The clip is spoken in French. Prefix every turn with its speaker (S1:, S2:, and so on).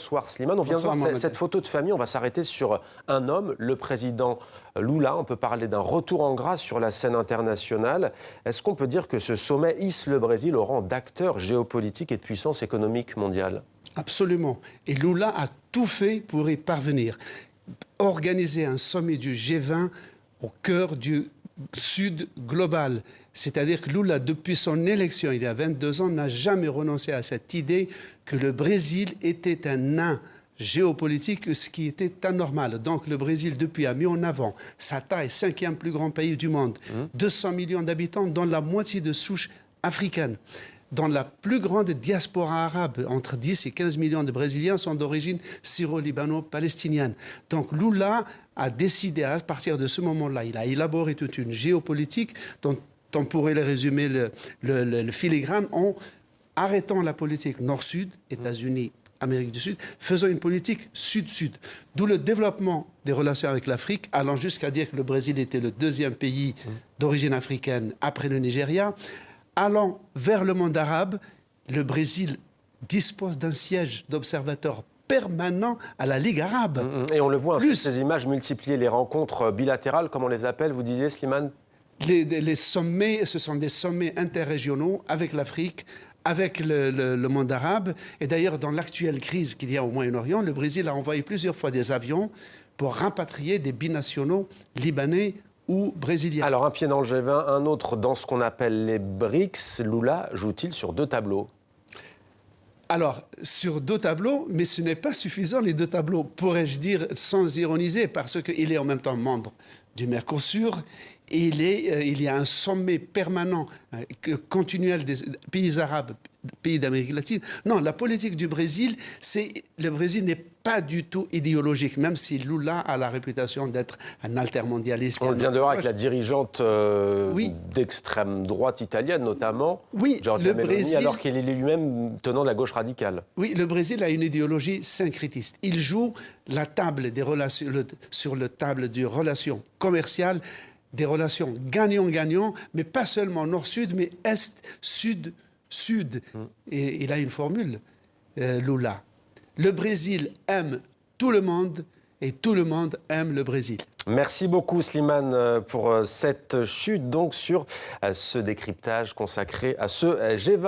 S1: Bonsoir Slimane. On vient de voir cette photo de famille. On va s'arrêter sur un homme, le président Lula. On peut parler d'un retour en grâce sur la scène internationale. Est-ce qu'on peut dire que ce sommet hisse le Brésil au rang d'acteur géopolitique et de puissance économique mondiale ?
S2: Absolument. Et Lula a tout fait pour y parvenir. Organiser un sommet du G20 au cœur du Sud global. C'est-à-dire que Lula, depuis son élection il y a 22 ans, n'a jamais renoncé à cette idée que le Brésil était un nain géopolitique, ce qui était anormal. Donc le Brésil, depuis, a mis en avant sa taille, 5e plus grand pays du monde, 200 millions d'habitants, dont la moitié de souche africaine. Dans la plus grande diaspora arabe, entre 10 et 15 millions de Brésiliens sont d'origine syro-libano-palestinienne. Donc Lula a décidé, à partir de ce moment-là, il a élaboré toute une géopolitique dont on pourrait le résumer le filigrane en arrêtant la politique nord-sud, États-Unis, Amérique du Sud, faisant une politique sud-sud. D'où le développement des relations avec l'Afrique, allant jusqu'à dire que le Brésil était le 2e pays d'origine africaine après le Nigeria. Allant vers le monde arabe, le Brésil dispose d'un siège d'observateur permanent à la Ligue arabe.
S1: Et on le voit, ces images multipliées, les rencontres bilatérales, comme on les appelle, vous disiez, Slimane ?
S2: Les sommets, ce sont des sommets interrégionaux avec l'Afrique, avec le monde arabe. Et d'ailleurs, dans l'actuelle crise qu'il y a au Moyen-Orient, le Brésil a envoyé plusieurs fois des avions pour rapatrier des binationaux libanais ou brésiliens.
S1: Alors, un pied dans le G20, un autre dans ce qu'on appelle les BRICS. Lula joue-t-il sur 2 tableaux ?
S2: Alors, sur 2 tableaux, mais ce n'est pas suffisant, les 2 tableaux, pourrais-je dire, sans ironiser, parce qu'il est en même temps membre du Mercosur. Et il y a un sommet permanent, continuel des pays arabes, pays d'Amérique latine. Non, la politique du Brésil, le Brésil n'est pas du tout idéologique, même si Lula a la réputation d'être un altermondialiste.
S1: On vient de voir avec la dirigeante d'extrême droite italienne, notamment, Giorgia Meloni, alors qu'il est lui-même tenant de la gauche radicale.
S2: Oui, le Brésil a une idéologie syncrétiste. Il joue la table des relations, sur la table des relations commerciales, des relations gagnant-gagnant, mais pas seulement nord-sud, mais est-sud-sud. Et il a une formule, Lula. Le Brésil aime tout le monde et tout le monde aime le Brésil.
S1: Merci beaucoup Slimane pour cette chute donc sur ce décryptage consacré à ce G20.